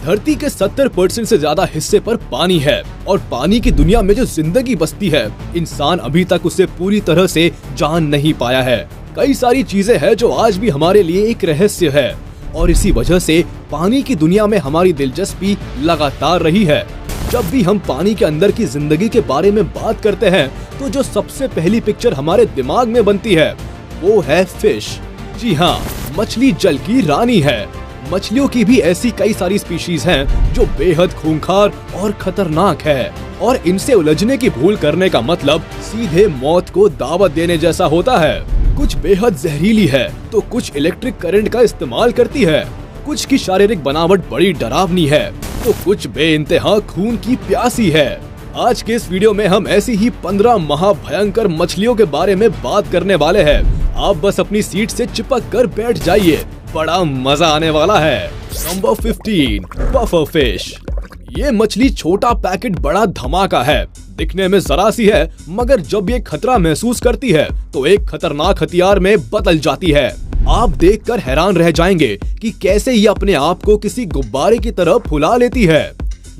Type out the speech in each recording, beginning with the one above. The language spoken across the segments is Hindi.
धरती के 70% से ज्यादा हिस्से पर पानी है और पानी की दुनिया में जो जिंदगी बसती है, इंसान अभी तक उसे पूरी तरह से जान नहीं पाया है। कई सारी चीजें हैं जो आज भी हमारे लिए एक रहस्य है और इसी वजह से पानी की दुनिया में हमारी दिलचस्पी लगातार रही है। जब भी हम पानी के अंदर की जिंदगी के बारे में बात करते हैं तो जो सबसे पहली पिक्चर हमारे दिमाग में बनती है वो है फिश। जी हाँ, मछली जल की रानी है। मछलियों की भी ऐसी कई सारी स्पीशीज हैं जो बेहद खूंखार और खतरनाक है और इनसे उलझने की भूल करने का मतलब सीधे मौत को दावत देने जैसा होता है। कुछ बेहद जहरीली है तो कुछ इलेक्ट्रिक करंट का इस्तेमाल करती है, कुछ की शारीरिक बनावट बड़ी डरावनी है तो कुछ बेइंतहा खून की प्यासी है। आज के इस वीडियो में हम ऐसी ही 15 महाभयंकर मछलियों के बारे में बात करने वाले हैं। आप बस अपनी सीट से चिपक कर बैठ जाइए, बड़ा मजा आने वाला है। Number 15, puffer fish. ये मछली छोटा पैकेट बड़ा धमाका है। दिखने में जरा सी है मगर जब ये खतरा महसूस करती है तो एक खतरनाक हथियार में बदल जाती है। आप देखकर हैरान रह जाएंगे कि कैसे ये अपने आप को किसी गुब्बारे की तरह फुला लेती है।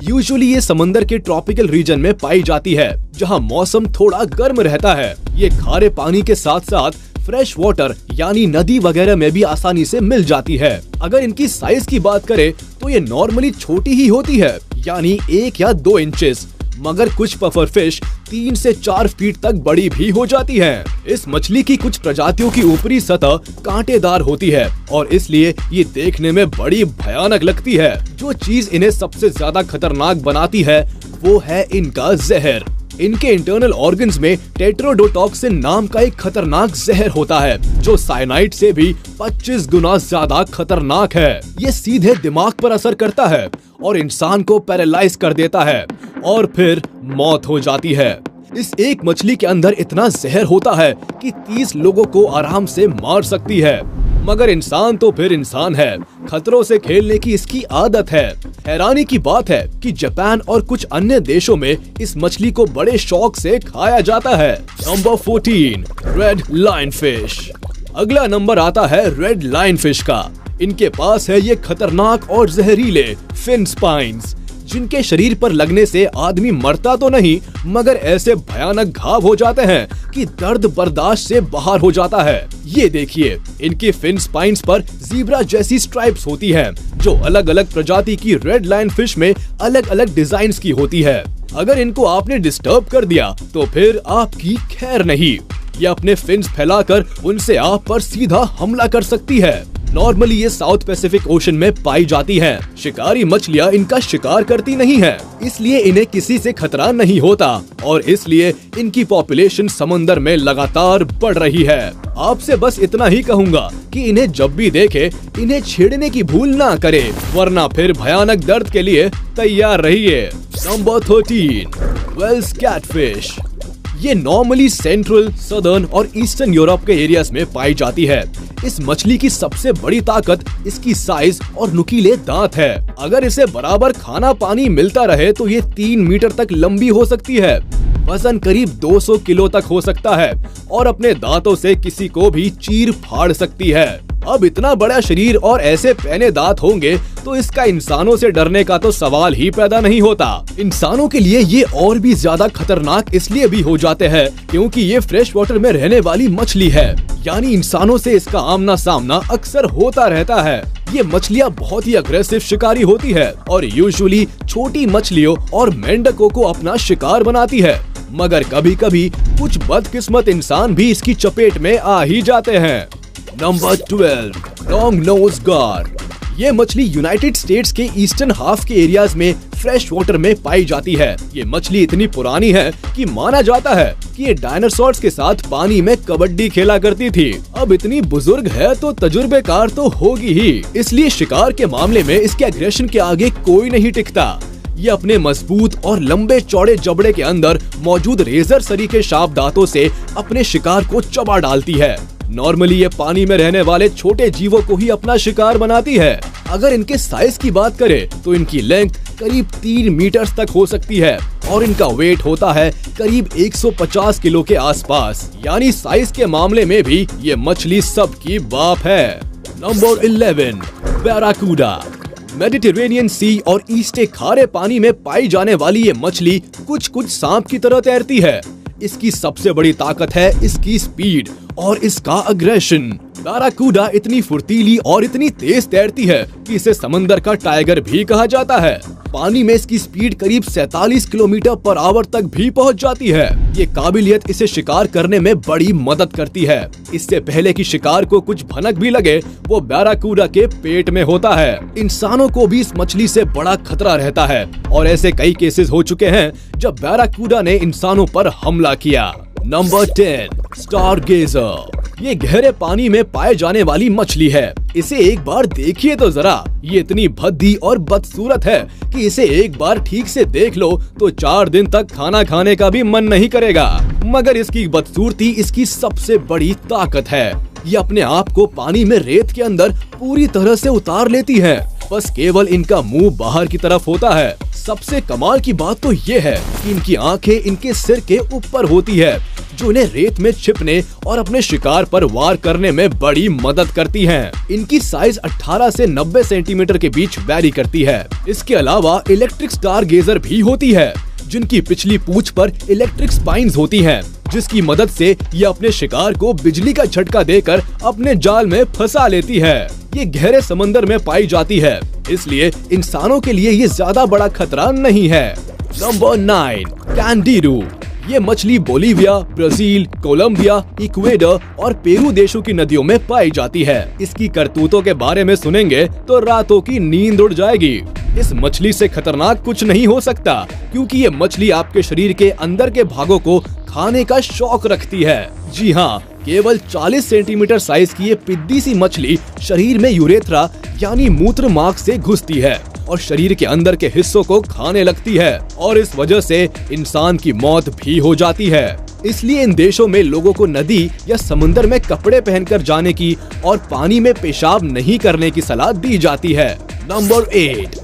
यूजुअली ये समंदर के ट्रॉपिकल रीजन में पाई जाती है जहाँ मौसम थोड़ा गर्म रहता है। ये खारे पानी के साथ साथ फ्रेश वाटर यानी नदी वगैरह में भी आसानी से मिल जाती है। अगर इनकी साइज की बात करें तो ये नॉर्मली छोटी ही होती है यानी 1 या 2 इंचेस, मगर कुछ पफर फिश 3 से 4 फीट तक बड़ी भी हो जाती हैं। इस मछली की कुछ प्रजातियों की ऊपरी सतह कांटेदार होती है और इसलिए ये देखने में बड़ी भयानक लगती है। जो चीज इन्हें सबसे ज्यादा खतरनाक बनाती है वो है इनका जहर। इनके इंटरनल ऑर्गन्स में टेट्रोडोटॉक्सिन नाम का एक खतरनाक जहर होता है जो साइनाइड से भी 25 गुना ज्यादा खतरनाक है। ये सीधे दिमाग पर असर करता है और इंसान को पैरालाइज कर देता है और फिर मौत हो जाती है। इस एक मछली के अंदर इतना जहर होता है कि 30 लोगों को आराम से मार सकती है। मगर इंसान तो फिर इंसान है, खतरों से खेलने की इसकी आदत है। हैरानी की बात है कि जापान और कुछ अन्य देशों में इस मछली को बड़े शौक से खाया जाता है। Number 14, red line fish. अगला नंबर आता है रेड लाइन फिश का। इनके पास है ये खतरनाक और जहरीले फिन स्पाइन्स जिनके शरीर पर लगने से आदमी मरता तो नहीं मगर ऐसे भयानक घाव हो जाते हैं कि दर्द बर्दाश्त से बाहर हो जाता है। ये देखिए, इनके फिन स्पाइन्स पर जीब्रा जैसी स्ट्राइप्स होती हैं जो अलग अलग प्रजाति की रेड लाइन फिश में अलग अलग डिजाइन की होती है। अगर इनको आपने डिस्टर्ब कर दिया तो फिर आपकी खैर नहीं। ये अपने फिन्स फैलाकर उनसे आप पर सीधा हमला कर सकती है। नॉर्मली ये साउथ पैसिफिक ओशन में पाई जाती हैं। शिकारी मछलियाँ इनका शिकार करती नहीं है, इसलिए इन्हें किसी से खतरा नहीं होता और इसलिए इनकी पॉपुलेशन समंदर में लगातार बढ़ रही है। आपसे बस इतना ही कहूँगा कि इन्हें जब भी देखे इन्हें छेड़ने की भूल ना करे, वरना फिर भयानक दर्द के लिए तैयार रहिए। Number 13, wels catfish. ये नॉर्मली सेंट्रल, सदर्न और ईस्टर्न यूरोप के एरियाज में पाई जाती है। इस मछली की सबसे बड़ी ताकत इसकी साइज और नुकीले दांत है। अगर इसे बराबर खाना पानी मिलता रहे तो ये 3 मीटर तक लंबी हो सकती है। वजन करीब 200 किलो तक हो सकता है और अपने दांतों से किसी को भी चीर फाड़ सकती है। अब इतना बड़ा शरीर और ऐसे पैने दांत होंगे तो इसका इंसानों से डरने का तो सवाल ही पैदा नहीं होता। इंसानों के लिए ये और भी ज्यादा खतरनाक इसलिए भी हो जाते हैं क्योंकि ये फ्रेश वाटर में रहने वाली मछली है, यानी इंसानों से इसका आमना सामना अक्सर होता रहता है। ये मछलियाँ बहुत ही अग्रेसिव शिकारी होती है और यूजुअली छोटी मछलियों और मेंढकों को अपना शिकार बनाती है, मगर कभी कभी कुछ बदकिस्मत इंसान भी इसकी चपेट में आ ही जाते हैं। नंबर 12, लॉन्ग नोज गार। ये मछली यूनाइटेड स्टेट्स के ईस्टर्न हाफ के एरियाज में फ्रेश वाटर में पाई जाती है। ये मछली इतनी पुरानी है कि माना जाता है कि ये डायनासोर्स के साथ पानी में कबड्डी खेला करती थी। अब इतनी बुजुर्ग है तो तजुर्बेकार तो होगी ही, इसलिए शिकार के मामले में इसके एग्रेशन के आगे कोई नहीं टिकता। ये अपने मजबूत और लंबे चौड़े जबड़े के अंदर मौजूद रेजर सरीखे शार्प दांतों से अपने शिकार को चबा डालती है। नॉर्मली ये पानी में रहने वाले छोटे जीवों को ही अपना शिकार बनाती है। अगर इनके साइज की बात करें तो इनकी लेंथ करीब 3 मीटर तक हो सकती है और इनका वेट होता है करीब 150 किलो के आसपास, यानी साइज के मामले में भी ये मछली सबकी बाप है। नंबर 11, बैराकूडा। मेडिटेरेनियन सी और ईस्टे खारे पानी में पाई जाने वाली ये मछली कुछ सांप की तरह तैरती है। इसकी सबसे बड़ी ताकत है इसकी स्पीड और इसका अग्रेशन। बैराकूडा इतनी फुर्तीली और इतनी तेज तैरती है कि इसे समंदर का टाइगर भी कहा जाता है। पानी में इसकी स्पीड करीब 47 किलोमीटर पर आवर तक भी पहुंच जाती है। ये काबिलियत इसे शिकार करने में बड़ी मदद करती है। इससे पहले कि शिकार को कुछ भनक भी लगे, वो बैराकूडा के पेट में होता है। इंसानों को भी इस मछली से बड़ा खतरा रहता है और ऐसे कई केसेस हो चुके हैं जब बैराकूडा ने इंसानों पर हमला किया। Number 10, Stargazer. ये गहरे पानी में पाए जाने वाली मछली है। इसे एक बार देखिए तो जरा, ये इतनी भद्दी और बदसूरत है कि इसे एक बार ठीक से देख लो तो 4 दिन तक खाना खाने का भी मन नहीं करेगा। मगर इसकी बदसूरती इसकी सबसे बड़ी ताकत है। ये अपने आप को पानी में रेत के अंदर पूरी तरह से उतार लेती है। बस केवल इनका मुंह बाहर की तरफ होता है। सबसे कमाल की बात तो ये है कि इनकी आंखें इनके सिर के ऊपर होती है, जो इन्हें रेत में छिपने और अपने शिकार पर वार करने में बड़ी मदद करती हैं। इनकी साइज 18 से 90 सेंटीमीटर के बीच वैरी करती है। इसके अलावा इलेक्ट्रिक स्टारगेजर भी होती है, जिनकी पिछली पूंछ पर इलेक्ट्रिक स्पाइन्स होती हैं, जिसकी मदद से ये अपने शिकार को बिजली का झटका देकर अपने जाल में फंसा लेती है। ये गहरे समंदर में पाई जाती है, इसलिए इंसानों के लिए ये ज्यादा बड़ा खतरा नहीं है। Number 9, candiru. ये मछली बोलीविया, ब्राजील, कोलंबिया, इक्वेडर और पेरू देशों की नदियों में पाई जाती है। इसकी करतूतों के बारे में सुनेंगे तो रातों की नींद उड़ जाएगी। इस मछली से खतरनाक कुछ नहीं हो सकता, क्योंकि ये मछली आपके शरीर के अंदर के भागों को खाने का शौक रखती है। जी हाँ, केवल 40 सेंटीमीटर साइज की ये पिद्दी सी मछली शरीर में यूरेथ्रा यानी मूत्र मार्ग से घुसती है और शरीर के अंदर के हिस्सों को खाने लगती है और इस वजह से इंसान की मौत भी हो जाती है। इसलिए इन देशों में लोगों को नदी या समुद्र में कपड़े पहनकर जाने की और पानी में पेशाब नहीं करने की सलाह दी जाती है। नंबर 8,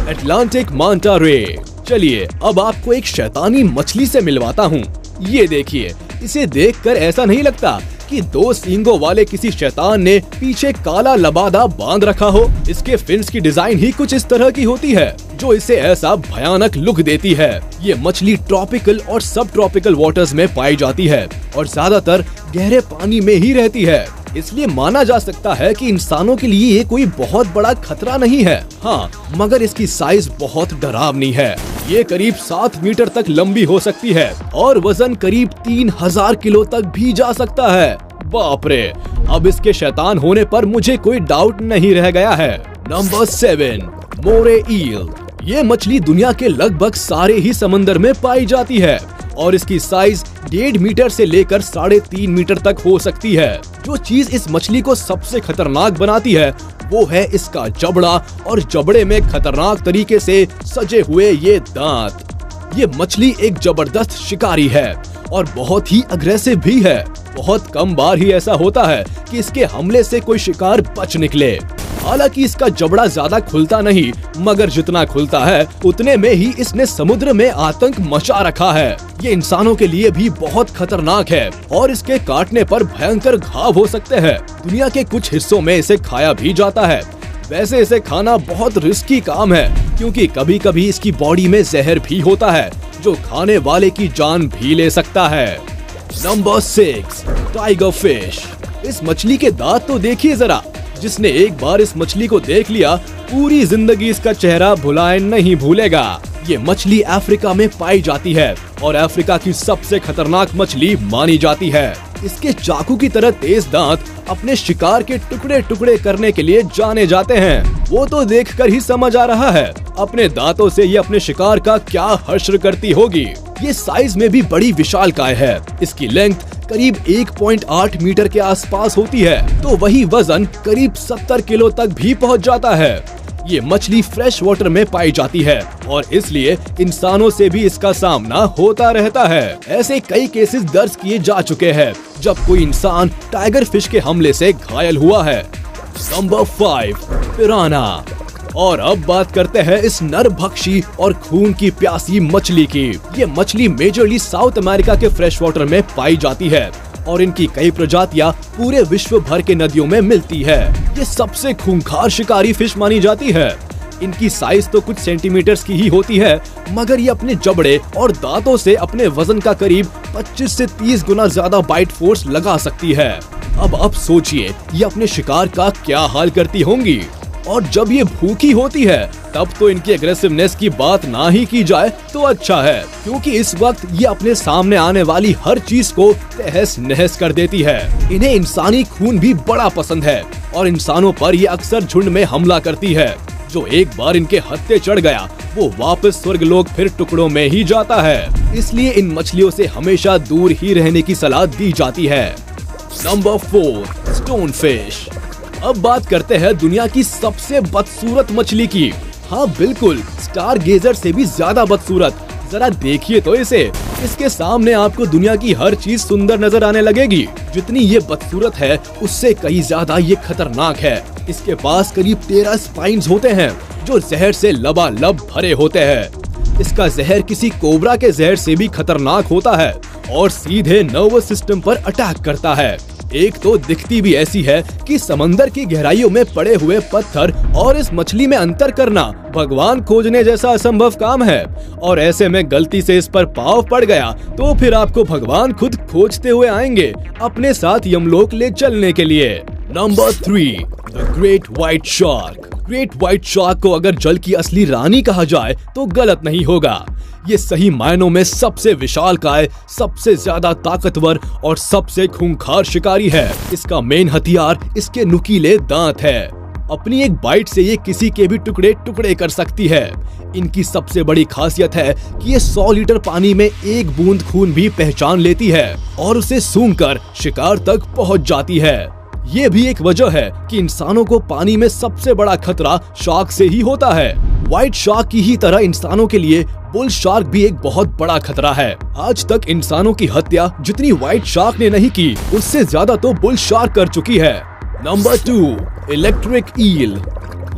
अटलांटिक मांटा रे। चलिए अब आपको एक शैतानी मछली से मिलवाता हूँ। ये देखिए, इसे देखकर ऐसा नहीं लगता कि 2 सींगों वाले किसी शैतान ने पीछे काला लबादा बांध रखा हो। इसके फिन्स की डिजाइन ही कुछ इस तरह की होती है, जो इसे ऐसा भयानक लुक देती है। ये मछली ट्रॉपिकल और सब ट्रॉपिकल वाटर्स में पाई जाती है और ज्यादातर गहरे पानी में ही रहती है। इसलिए माना जा सकता है कि इंसानों के लिए ये कोई बहुत बड़ा खतरा नहीं है। हाँ, मगर इसकी साइज बहुत डरावनी है। ये करीब 7 मीटर तक लंबी हो सकती है और वजन करीब 3000 किलो तक भी जा सकता है। बाप रे, अब इसके शैतान होने पर मुझे कोई डाउट नहीं रह गया है। नंबर 7, मोरे ईल। ये मछली दुनिया के लगभग सारे ही समंदर में पाई जाती है और इसकी साइज 1.5 मीटर से लेकर 3.5 मीटर तक हो सकती है। जो चीज इस मछली को सबसे खतरनाक बनाती है वो है इसका जबड़ा और जबड़े में खतरनाक तरीके से सजे हुए ये दांत। ये मछली एक जबरदस्त शिकारी है और बहुत ही अग्रेसिव भी है। बहुत कम बार ही ऐसा होता है कि इसके हमले से कोई शिकार बच निकले। हालांकि इसका जबड़ा ज्यादा खुलता नहीं, मगर जितना खुलता है उतने में ही इसने समुद्र में आतंक मचा रखा है। ये इंसानों के लिए भी बहुत खतरनाक है और इसके काटने पर भयंकर घाव हो सकते हैं। दुनिया के कुछ हिस्सों में इसे खाया भी जाता है। वैसे इसे खाना बहुत रिस्की काम है, क्योंकि कभी कभी इसकी बॉडी में जहर भी होता है, जो खाने वाले की जान भी ले सकता है। Number 6, tiger fish. इस मछली के दांत तो देखिए जरा। जिसने एक बार इस मछली को देख लिया, पूरी जिंदगी इसका चेहरा भुलाए नहीं भूलेगा। ये मछली अफ्रीका में पाई जाती है और अफ्रीका की सबसे खतरनाक मछली मानी जाती है। इसके चाकू की तरह तेज दांत अपने शिकार के टुकड़े टुकड़े करने के लिए जाने जाते हैं। वो तो देखकर ही समझ आ रहा है अपने दांतों से ये अपने शिकार का क्या हश्र करती होगी। ये साइज में भी बड़ी विशालकाय है। इसकी लेंथ करीब 1.8 मीटर के आसपास होती है, तो वही वजन करीब 70 किलो तक भी पहुंच जाता है। ये मछली फ्रेश वाटर में पाई जाती है और इसलिए इंसानों से भी इसका सामना होता रहता है। ऐसे कई केसेस दर्ज किए जा चुके हैं जब कोई इंसान टाइगर फिश के हमले से घायल हुआ है। नंबर 5, पिराना। और अब बात करते हैं इस नरभक्षी और खून की प्यासी मछली की। ये मछली मेजरली साउथ अमेरिका के फ्रेश वाटर में पाई जाती है और इनकी कई प्रजातियां पूरे विश्व भर के नदियों में मिलती है। ये सबसे खूंखार शिकारी फिश मानी जाती है। इनकी साइज तो कुछ सेंटीमीटर्स की ही होती है, मगर ये अपने जबड़े और दांतों से अपने वजन का करीब 25 से 30 गुना ज्यादा बाइट फोर्स लगा सकती है। अब सोचिए ये अपने शिकार का क्या हाल करती होंगी। और जब ये भूखी होती है तब तो इनकी एग्रेसिवनेस की बात ना ही की जाए तो अच्छा है, क्योंकि इस वक्त ये अपने सामने आने वाली हर चीज को तहस नहस कर देती है। इन्हें इंसानी खून भी बड़ा पसंद है और इंसानों पर ये अक्सर झुंड में हमला करती है। जो एक बार इनके हत्थे चढ़ गया वो वापस स्वर्गलोक फिर टुकड़ों में ही जाता है। इसलिए इन मछलियों से हमेशा दूर ही रहने की सलाह दी जाती है। Number 4, stone fish. अब बात करते हैं दुनिया की सबसे बदसूरत मछली की। हाँ बिल्कुल, स्टार गेजर से भी ज्यादा बदसूरत। जरा देखिए तो इसे। इसके सामने आपको दुनिया की हर चीज सुंदर नजर आने लगेगी। जितनी ये बदसूरत है उससे कई ज्यादा ये खतरनाक है। इसके पास करीब 13 स्पाइन्स होते हैं जो जहर से लबालब भरे होते हैं। इसका जहर किसी कोबरा के जहर से भी खतरनाक होता है और सीधे नर्वस सिस्टम पर अटैक करता है। एक तो दिखती भी ऐसी है कि समंदर की गहराइयों में पड़े हुए पत्थर और इस मछली में अंतर करना भगवान खोजने जैसा असंभव काम है। और ऐसे में गलती से इस पर पाँव पड़ गया तो फिर आपको भगवान खुद खोजते हुए आएंगे अपने साथ यमलोक ले चलने के लिए। Number 3, the great white shark. Great white shark को अगर जल की असली रानी कहा जाए तो गलत नहीं होगा। ये सही मायनों में सबसे विशालकाय, सबसे ज्यादा ताकतवर और सबसे खूंखार शिकारी है। इसका मेन हथियार इसके नुकीले दांत है। अपनी एक बाइट से ये किसी के भी टुकड़े टुकड़े कर सकती है। इनकी सबसे बड़ी खासियत है कि ये 100 लीटर पानी में एक बूंद खून भी पहचान लेती है और उसे सूंघकर शिकार तक पहुंच जाती है। ये भी एक वजह है कि इंसानों को पानी में सबसे बड़ा खतरा शार्क से ही होता है। व्हाइट शार्क की ही तरह इंसानों के लिए बुल शार्क भी एक बहुत बड़ा खतरा है। आज तक इंसानों की हत्या जितनी व्हाइट शार्क ने नहीं की, उससे ज्यादा तो बुल शार्क कर चुकी है। Number 2, electric eel.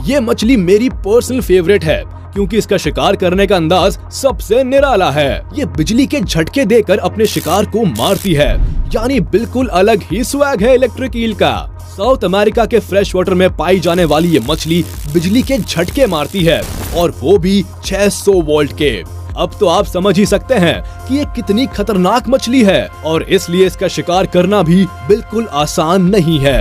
ये मछली मेरी पर्सनल फेवरेट है क्योंकि इसका शिकार करने का अंदाज सबसे निराला है। ये बिजली के झटके देकर अपने शिकार को मारती है, यानी बिल्कुल अलग ही स्वैग है इलेक्ट्रिक ईल का। साउथ अमेरिका के फ्रेश वाटर में पाई जाने वाली ये मछली बिजली के झटके मारती है और वो भी 600 वोल्ट के। अब तो आप समझ ही सकते हैं कि ये कितनी खतरनाक मछली है और इसलिए इसका शिकार करना भी बिल्कुल आसान नहीं है।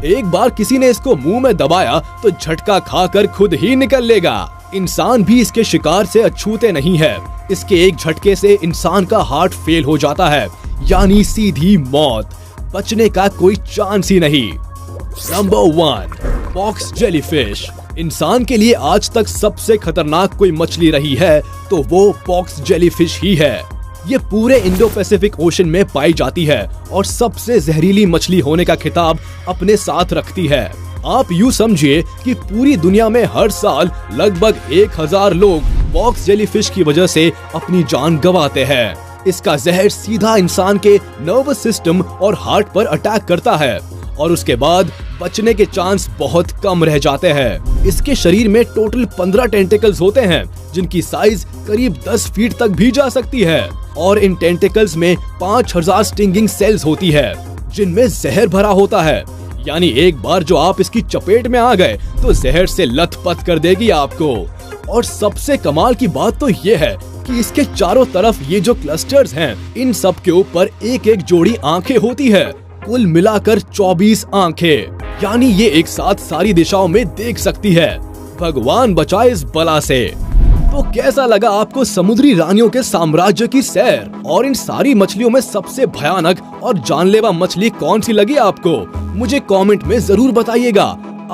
एक बार किसी ने इसको मुंह में दबाया तो झटका खाकर खुद ही निकल लेगा। इंसान भी इसके शिकार से अछूते नहीं है। इसके एक झटके से इंसान का हार्ट फेल हो जाता है, यानी सीधी मौत। बचने का कोई चांस ही नहीं। Number 1, box jellyfish. इंसान के लिए आज तक सबसे खतरनाक कोई मछली रही है तो वो बॉक्स जेलीफिश ही है। ये पूरे इंडो पैसिफिक ओशन में पाई जाती है और सबसे जहरीली मछली होने का खिताब अपने साथ रखती है। आप यूँ समझिए कि पूरी दुनिया में हर साल लगभग 1000 लोग बॉक्स जेलीफिश की वजह से अपनी जान गंवाते हैं। इसका जहर सीधा इंसान के नर्वस सिस्टम और हार्ट पर अटैक करता है और उसके बाद बचने के चांस बहुत कम रह जाते हैं। इसके शरीर में टोटल 15 टेंटिकल्स होते हैं जिनकी साइज करीब 10 फीट तक भी जा सकती है और इन टेंटिकल्स में 5000 स्टिंगिंग सेल्स होती है जिनमें जहर भरा होता है। यानी एक बार जो आप इसकी चपेट में आ गए तो जहर से लथपथ कर देगी आपको। और सबसे कमाल की बात तो ये है कि इसके चारों तरफ ये जो क्लस्टर्स हैं, इन सब के ऊपर एक एक जोड़ी आंखें होती है। कुल मिलाकर 24 आंखें, यानी ये एक साथ सारी दिशाओं में देख सकती है। भगवान बचाए इस बला से। तो कैसा लगा आपको समुद्री रानियों के साम्राज्य की सैर? और इन सारी मछलियों में सबसे भयानक और जानलेवा मछली कौन सी लगी आपको? मुझे कमेंट में जरूर बताइएगा।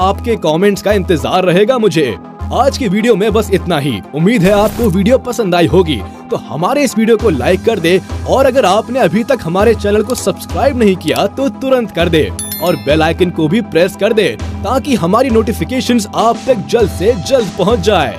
आपके कमेंट्स का इंतजार रहेगा मुझे। आज की वीडियो में बस इतना ही। उम्मीद है आपको वीडियो पसंद आई होगी, तो हमारे इस वीडियो को लाइक कर दे और अगर आपने अभी तक हमारे चैनल को सब्सक्राइब नहीं किया तो तुरंत कर दे और बेल आइकन को भी प्रेस कर दे ताकि हमारी नोटिफिकेशंस आप तक जल्द से जल्द पहुंच जाए।